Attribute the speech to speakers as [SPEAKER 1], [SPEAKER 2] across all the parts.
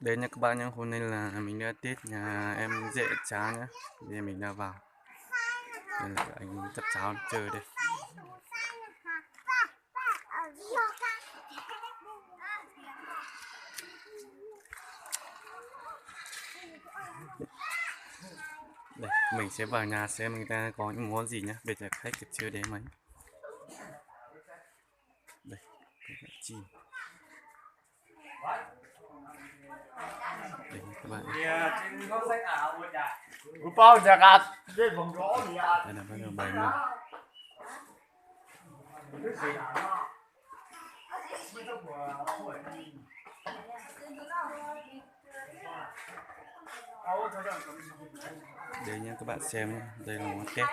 [SPEAKER 1] Đấy nha các bạn nhé, hôm nay là mình đã Tết nhà em dễ cháo nhá. Bây giờ mình đã vào. Đây là anh dắt cháo chơi đây. Đây, mình sẽ vào nhà xem người ta có những món gì nhá. Bây giờ khách chưa đến mấy. Đây, có chim. Đây các bạn.
[SPEAKER 2] bao giờ cả đây vòng rõ gì à?
[SPEAKER 1] Đây là bắt đầu bày luôn. Đây nha các bạn xem nhé. Đây là món tép.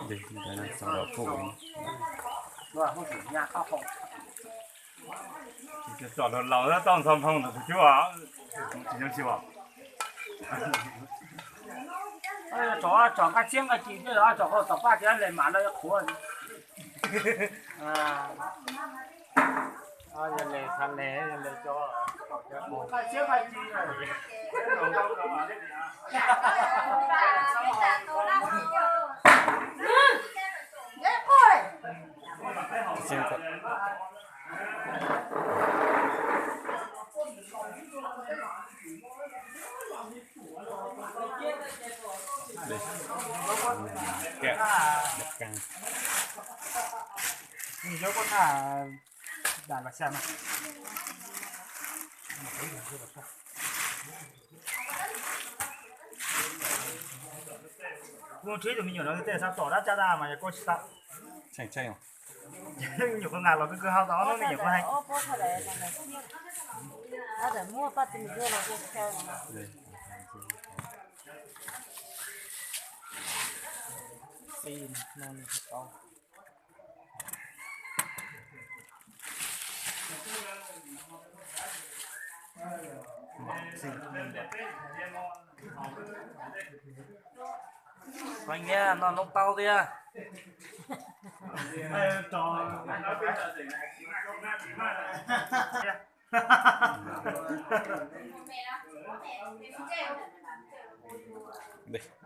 [SPEAKER 1] Đây người ta đang xào đậu phụ.
[SPEAKER 2] 找到老的当上碰的去啊，只能去吧。哎呀，找个捡个几个啊，找个找半天来买了活。啊，人嚟趁嚟，人嚟咗。捡個幾啊？Xem
[SPEAKER 1] các đây kẹo đặc căng.
[SPEAKER 2] Mình cho con thả đàn vào xem nào. Con chế của mình nhiều nó thế sao tỏ ra cha ra mà con sao?
[SPEAKER 1] Chanh chanh không?
[SPEAKER 2] Nhiều con ngạc là cái cơ hao đó nó nhiều con hay.
[SPEAKER 1] Đây.
[SPEAKER 2] Xin non to. Anh nghe nó nốc tao đi à.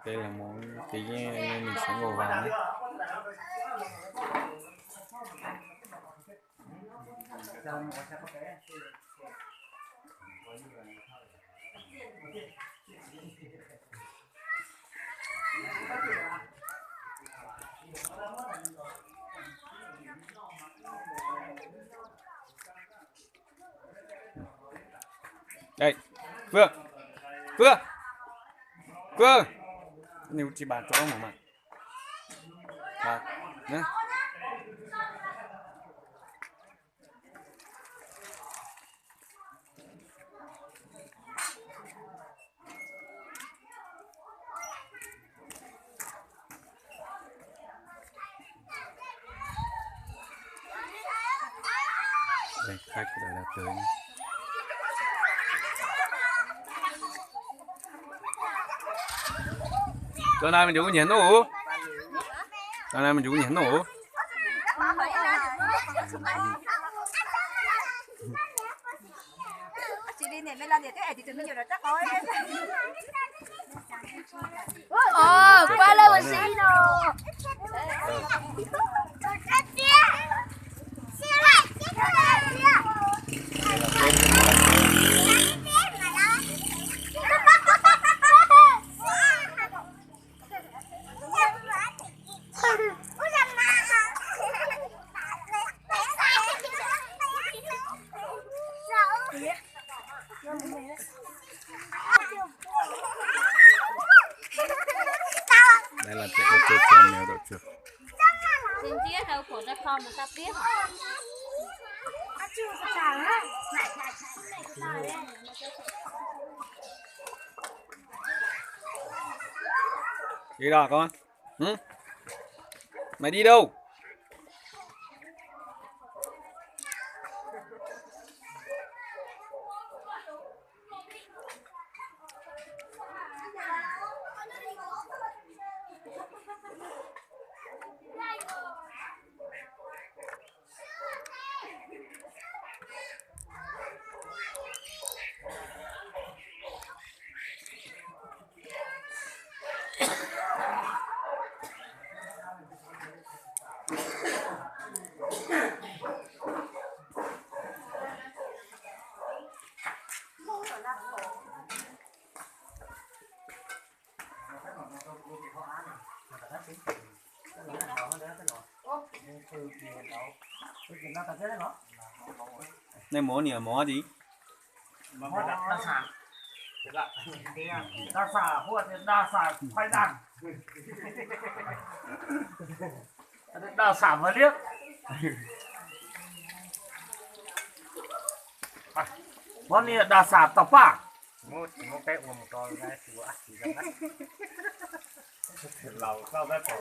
[SPEAKER 1] Đây là món tí mình sẽ ngồi vào nhé. Đây, Phương, Phương, Phương, nếu chỉ bán cho ông mà, nhá. Đây, khách đã tới nhé. Giờ này mình chú nhấn nổ. Giờ này mình chú nhấn nổ.
[SPEAKER 3] Chị đi này mới làm gì thế này thì tụi mình nhiều rồi chắc thôi. Qua lên một xí rồi.
[SPEAKER 1] Đây là sẽ có chơi trò mèo đội chuột.
[SPEAKER 3] Xin biết đâu của ta không mà ta biết.
[SPEAKER 1] Đi đâu con? Ừ? Mày đi đâu? Này món này là món gì?
[SPEAKER 2] đa sản đa sản hoặc là đa sản khoai đàn đa sản và liếc món này là đa sản tập à
[SPEAKER 4] một cái uống một con cái sủa chỉ cần mắt lẩu sao đấy phải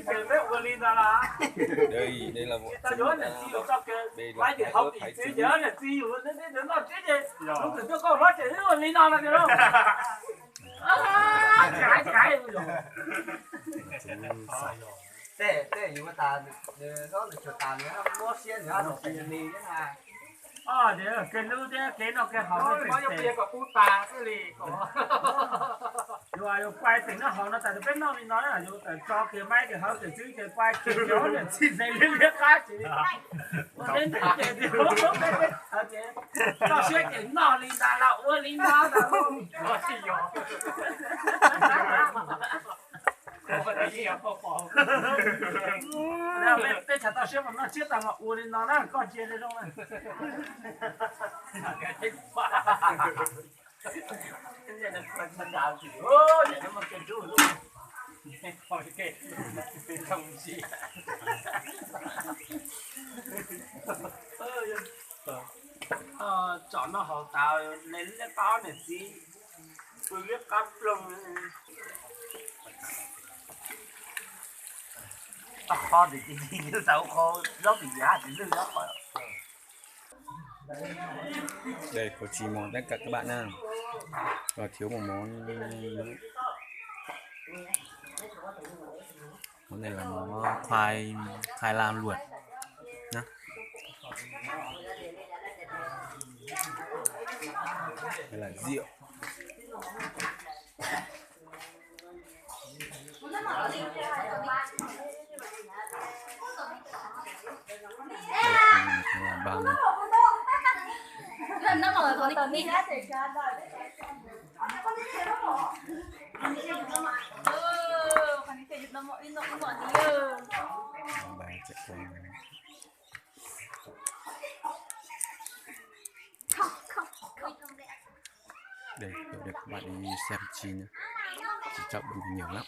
[SPEAKER 2] cái bếp của Linh ra là
[SPEAKER 1] Đây là bộ
[SPEAKER 2] ta nhớ là chi được cho cái máy để học thì thế nhớ là chi rồi đến nó chết đi lúc từ trước con nói chuyện với Linh ra là cái đó cái rồi
[SPEAKER 4] thế nhưng mà ta nó được chuột tàn nữa mua xiên nữa nó phải đi thế nào
[SPEAKER 2] để cái lư thế cái nó cái hỏng
[SPEAKER 4] nó có bia có phu tà cái gì có
[SPEAKER 2] rồi quay tỉnh nó hỏng nó tại bên nó mình nói là cho cái máy cái hỏng cái chữ cái quay cái gió để xin dây liên liên cá chỉ đến cái điều nó sẽ cái nó linh đà lậu ơi linh đà là không
[SPEAKER 4] nó chỉ nhỏ cái gì à phò
[SPEAKER 2] là bên chả tao sẽ mà nó chết tao mà uống lên nó con chết đấy không
[SPEAKER 4] cái thích quá cái này là phần đào chỉ vậy nó mà cái chú luôn thôi cái không gì
[SPEAKER 2] chọn nó hậu tao lấy cái tao để gì tôi biết cắt lưng kho thì cái gì như tao kho nó bị giá thì lưng đó thôi
[SPEAKER 1] đây có chỉ món tất cả các bạn nha. Và thiếu một món này là món khoai lang luộc nhá. Đây là rượu. Đây là ba món.
[SPEAKER 3] nó ngồi còn đi còn đi
[SPEAKER 1] Bà sẽ cùng đây để các bạn đi xem chi nhé. Chỉ chọn bình nhiều lắm.